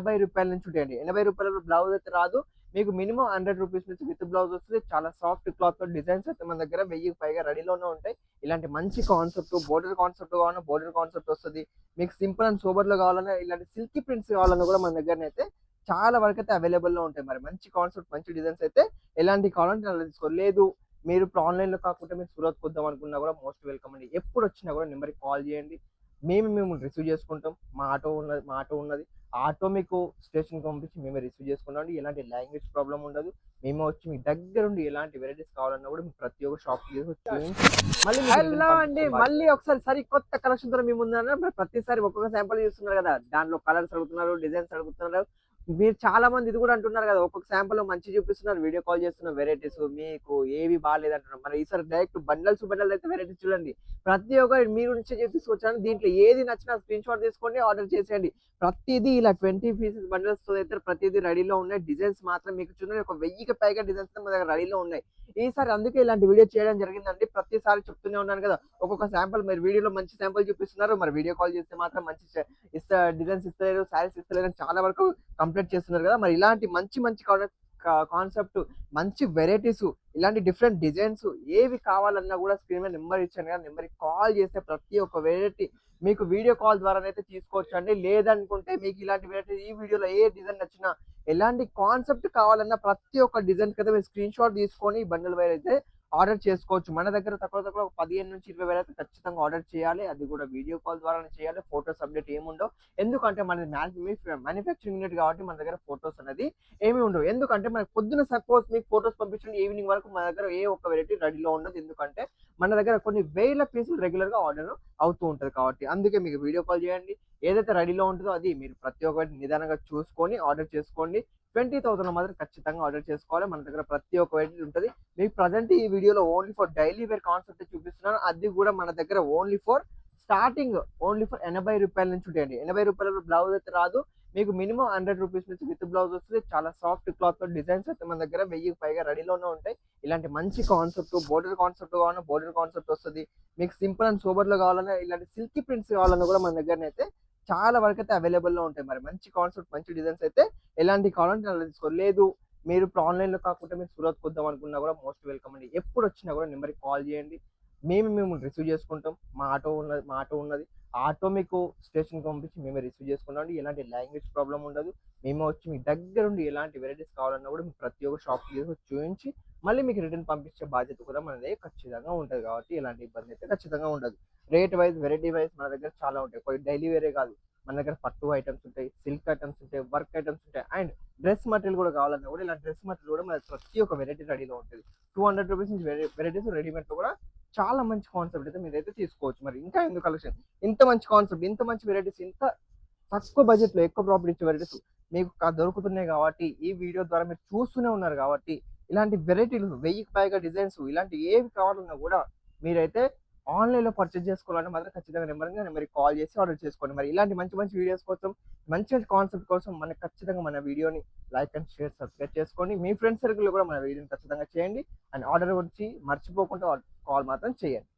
రూ. 80 నుంచి ఉంటాయండి. రూ. 80 బ్లౌజ్ అయితే రాదు. మీకు మినిమం రూ. 100 నుంచి విత్ బ్లౌజ్ వస్తది. చాలా సాఫ్ట్ క్లాత్‌తో డిజైన్స్ అయితే మన దగ్గర 1000కి పైగా రెడీలోనే ఉంటాయి. ఇలాంటి మంచి కాన్సెప్ట్ బోర్డర్ కాన్సెప్ట్ కావాలన్నా బోర్డర్ కాన్సెప్ట్ వస్తది. మీకు సింపుల్ అండ్ సోబర్‌లో కావాలన్నా ఇలాంటి సిల్కీ ప్రింట్స్ కావాలన్నా కూడా మన దగ్గరనైతే చాలా వరకైతే అవైలబుల్‌లో ఉంటాయి. మరి మంచి కాన్సెప్ట్ మంచి డిజైన్స్ అయితే ఎలాంటివి కావాలంటే అలా తీసుకోవాలి. లేదు మీరు ఇప్పుడు ఆన్‌లైన్‌లో కాకుండా మీరు సూరత్‌కి వద్దాం అనుకున్నా కూడా మోస్ట్ వెల్కమ్ అండి. ఎప్పుడొచ్చినా కూడా నెంబర్‌కి కాల్ చేయండి. మిమ్మల్ని రిసీవ్ చేసుకుంటాం. మా ఆటో ఉన్నది. ఆ ఆటో మీకు స్టేషన్‌కి పంపించి మేమే రిసీవ్ చేసుకుంటామండి. ఎలాంటి లాంగ్వేజ్ ప్రాబ్లమ్ ఉండదు. మేమే వచ్చి మీ దగ్గరుండి ఎలాంటి వెరైటీస్ కావాలన్నా కూడా మీకు ప్రతి ఒక్క షాప్‌కి చూపించి మళ్ళీ మీకు రిటర్న్ హలో అండి. పంపించే మళ్ళీ ఒకసారి సరికొత్త కలెక్షన్‌తో మీ ముందున్నా. మరి ప్రతిసారి ఒక్కొక్క శాంపుల్ చూస్తున్నారు కదా! దాంట్లో కలర్స్ అడుగుతున్నారు, డిజైన్స్ అడుగుతున్నారు. మీరు చాలా మంది ఇది కూడా అంటున్నారు కదా! ఒక్కొక్క శాంపుల్ మంచిగా చూపిస్తున్నారు. వీడియో కాల్ చేస్తున్న వెరైటీస్ మీకు ఏవి బాలేదంటున్నారు. మరి ఈసారి డైరెక్ట్ బండల్స్ అయితే వెరైటీస్ చూడండి. ప్రతి ఒక్కటి మీ నుంచే తీసుకొచ్చాను. దీంట్లో ఏది నచ్చినా స్క్రీన్‌షాట్ తీసుకోండి, ఆర్డర్ చేసేయండి. ప్రతిదీ ఇలా 20 పీసెస్ బండల్స్‌తో అయితే ప్రతిదీ రెడీలో ఉన్నాయి. డిజైన్స్ మాత్రం మీకు చూడండి ఒక 1000కి పైగా డిజైన్స్ మన దగ్గర రెడీలో ఉన్నాయి. ఈసారి అందుకే ఇలాంటి వీడియో చేయడం జరిగిందండి. ప్రతిసారి చెప్తూనే ఉన్నాను కదా! ఒక్కొక్క శాంపుల్ మీరు వీడియోలో మంచి శాంపుల్ చూపిస్తున్నారు. మరి వీడియో కాల్ చేస్తే మాత్రం మంచి డిజైన్స్ ఇస్తలేరు, శారీస్ ఇస్తలేరు అని చాలా వరకు కంప్లైంట్ చేస్తున్నారు కదా! మరి ఇలాంటి మంచి మంచి కాన్సెప్ట్ మంచి వెరైటీస్ ఇలాంటి డిఫరెంట్ డిజైన్స్ ఏవి కావాలన్నా కూడా స్క్రీన్ మీద నెంబర్ ఇచ్చాను కదా! నెంబర్‌కి కాల్ చేస్తే ప్రతి ఒక్క వెరైటీ మీకు వీడియో కాల్ ద్వారానైతే తీసుకోవచ్చండి. లేదనుకుంటే మీకు ఇలాంటి వెరైటీ ఈ వీడియోలో ఏ డిజైన్ నచ్చినా ఎలాంటి కాన్సెప్ట్ కావాలన్నా ప్రతి ఒక్క డిజైన్‌కైతే మీరు స్క్రీన్‌షాట్ తీసుకొని బండిల్ వైస్ అయితే ఆర్డర్ చేసుకోవచ్చు. మన దగ్గర తక్కువ ఒక 15-20 వేలు అయితే ఖచ్చితంగా ఆర్డర్ చేయాలి. అది కూడా వీడియో కాల్ ద్వారానే చేయాలి. ఫోటోస్ అప్డేట్ ఏముండవు. ఎందుకంటే మనది మ్యానుఫ్యాక్చరింగ్ యూనిట్ కాబట్టి మన దగ్గర ఫోటోస్ అనేది ఏమి ఉండవు. ఎందుకంటే మనకు పొద్దున సపోజ్ మీకు ఫోటోస్ పంపించండి ఈవినింగ్ వరకు మన దగ్గర ఏ ఒక్క వెరైటీ రెడీలో ఉండదు. ఎందుకంటే మన దగ్గర కొన్ని వేల పీసులు రెగ్యులర్‌గా ఆర్డర్ అవుతూ ఉంటది కాబట్టి. అందుకే మీకు వీడియో కాల్ చేయండి. ఏదైతే రెడీలో ఉంటుందో అది మీరు ప్రతి ఒక్కటి నిదానంగా చూసుకొని ఆర్డర్ చేసుకోండి. 20,000 మాత్రం ఖచ్చితంగా ఆర్డర్ చేసుకోవాలి. మన దగ్గర ప్రతి ఒక్క వెరైటీ ఉంటది. మీకు ప్రెజెంట్ ఈ వీడియోలో only for daily wear concept చూపిస్తున్నాను. అది కూడా మన దగ్గర only for starting only for రూ. 80 నుంచి ఉంటాయండి. రూ. 80 బ్లౌజ్ అయితే రాదు. మీకు మినిమం రూ. 100 నుంచి విత్ బ్లౌజ్ వస్తది. చాలా సాఫ్ట్ క్లాత్‌తో డిజైన్స్ అయితే మన దగ్గర 1000కి పైగా రెడీలోనే ఉంటాయి. ఇలాంటి మంచి కాన్సెప్ట్ బోర్డర్ కాన్సెప్ట్ కావాలన్నా బోర్డర్ కాన్సెప్ట్ వస్తది. మీకు సింపుల్ అండ్ సోబర్‌లో కావాలన్నా ఇలాంటి సిల్కీ ప్రింట్స్ కావాలన్నా కూడా మన దగ్గరనైతే చాలా వరకైతే అవైలబుల్‌లో ఉంటాయి. మరి మంచి కాన్సెప్ట్ మంచి డిజైన్స్ అయితే ఎలాంటివి కావాలంటే అలా తీసుకోవాలి. లేదు మీరు ఇప్పుడు ఆన్‌లైన్‌లో కాకుండా మీరు సూరత్‌కి వద్దాం అనుకున్నా కూడా మోస్ట్ వెల్కమ్ అండి. ఎప్పుడొచ్చినా కూడా నెంబర్‌కి కాల్ చేయండి. మిమ్మల్ని రిసీవ్ చేసుకుంటాం. మా ఆటో ఉన్నది. ఆ ఆటో మీకు స్టేషన్‌కి పంపించి మేమే రిసీవ్ చేసుకుంటామండి. ఎలాంటి లాంగ్వేజ్ ప్రాబ్లమ్ ఉండదు. మేమే వచ్చి మీ దగ్గరుండి ఎలాంటి వెరైటీస్ కావాలన్నా కూడా మీకు ప్రతి ఒక్క షాప్‌కి చూయించి మళ్ళీ మీకు రిటర్న్ పంపించే బాధ్యత కూడా మనదే ఖచ్చితంగా ఉంటది కాబట్టి ఎలాంటి ఇబ్బంది అయితే ఖచ్చితంగా ఉండదు. రేట్ వైస్, వెరైటీ వైస్ మన దగ్గర చాలా ఉంటాయి. కొన్ని డైలీ వేరే కాదు. మన దగ్గర పట్టు ఐటెమ్స్ ఉంటాయి, సిల్క్ ఐటెమ్స్ ఉంటాయి, వర్క్ ఐటెమ్స్ ఉంటాయి. అండ్ డ్రెస్ మెటీరియల్ కూడా కావాలన్నా కూడా ఇలా డ్రెస్ మెటీరియల్ కూడా మనకి ప్రతి ఒక్క వెరైటీ రెడీలో ఉంటుంది. రూ. 200 నుంచి వెరైటీస్ రెడీమేడ్‌లో కూడా చాలా మంచి కాన్సెప్ట్ అయితే మీరైతే తీసుకోవచ్చు. మరి ఇంకా ఎందుకు కలెక్షన్ ఇంత మంచి కాన్సెప్ట్, ఇంత మంచి వెరైటీస్, ఇంత తక్కువ బడ్జెట్‌లో ఎక్కువ ప్రాఫిట్ ఇచ్చే వెరైటీస్ మీకు దొరుకుతున్నాయి కాబట్టి, ఈ వీడియో ద్వారా మీరు చూస్తూనే ఉన్నారు కాబట్టి, ఇలాంటి వెరైటీలు 1000కి పైగా డిజైన్స్ ఇలాంటివి ఏవి కావాలన్నా కూడా మీరైతే ఆన్‌లైన్‌లో పర్చేజ్ చేసుకోవాలంటే మాత్రం ఖచ్చితంగా నెంబర్‌కి కాల్ చేసి ఆర్డర్ చేసుకోండి. మరి ఇలాంటి మంచి మంచి వీడియోస్ కోసం, మంచి మంచి కాన్సెప్ట్ కోసం మనకి ఖచ్చితంగా మన వీడియోని లైక్ అండ్ షేర్, సబ్స్క్రైబ్ చేసుకోండి. మీ ఫ్రెండ్స్ సర్కిల్‌లో కూడా మన వీడియోని ఖచ్చితంగా చేయండి. అండ్ ఆర్డర్ వచ్చి మర్చిపోకుండా కాల్ మాత్రం చేయండి.